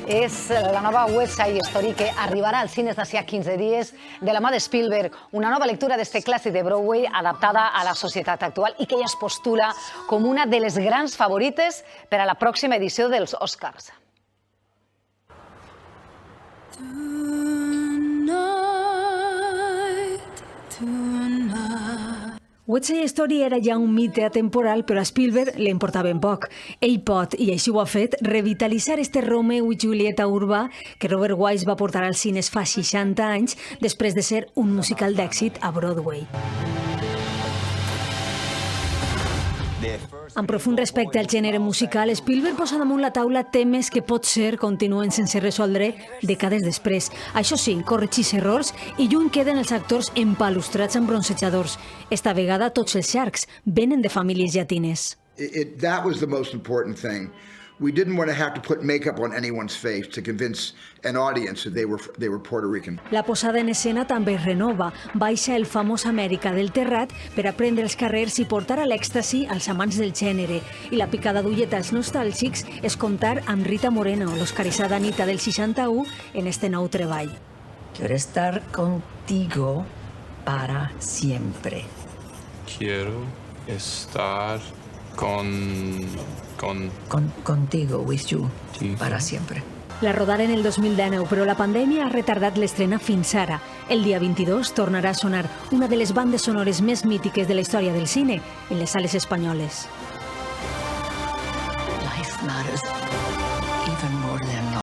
És la nova West Side Story que arribarà als cines d'ací a 15 dies de la mà de Spielberg, una nova lectura d'este clàssic de Broadway adaptada a la societat actual i que ja es postula com una de les grans favorites per a la pròxima edició dels Oscars. West Side Story era ja un mite atemporal, però a Spielberg li importava ben poc. Ell pot, i així ho ha fet, revitalitzar este Romeo i Julieta urbà que Robert Wise va portar als cines fa 60 anys després de ser un musical d'èxit a Broadway. Amb profund respecte al gènere musical, Spielberg posa damunt la taula temes que potser continuen sense resoldre dècades després. Això sí, corregeix errors i lluny queden els actors empalustrats amb bronzejadors. Esta vegada tots els sharks venen de famílies llatines. That was the most important thing. We didn't want to have to put makeup on anyone's face to convince an audience that they were Puerto Rican. La posada en escena també es renova. Baixa el famós Amèrica del Terrat per aprendre els carrers i portar a l'èxtasi als amants del gènere. I la picada d'ulleta als nostàlgics és comptar amb Rita Moreno, l'oscarizada Anita del 61, en este nou treball. Quiero estar contigo para siempre. Quiero estar contigo, with you, para siempre. La rodaren el 2019, però la pandèmia ha retardat l'estrena fins ara. El dia 22 tornarà a sonar una de les bandes sonores més mítiques de la història del cine en les sales espanyoles. Life matters.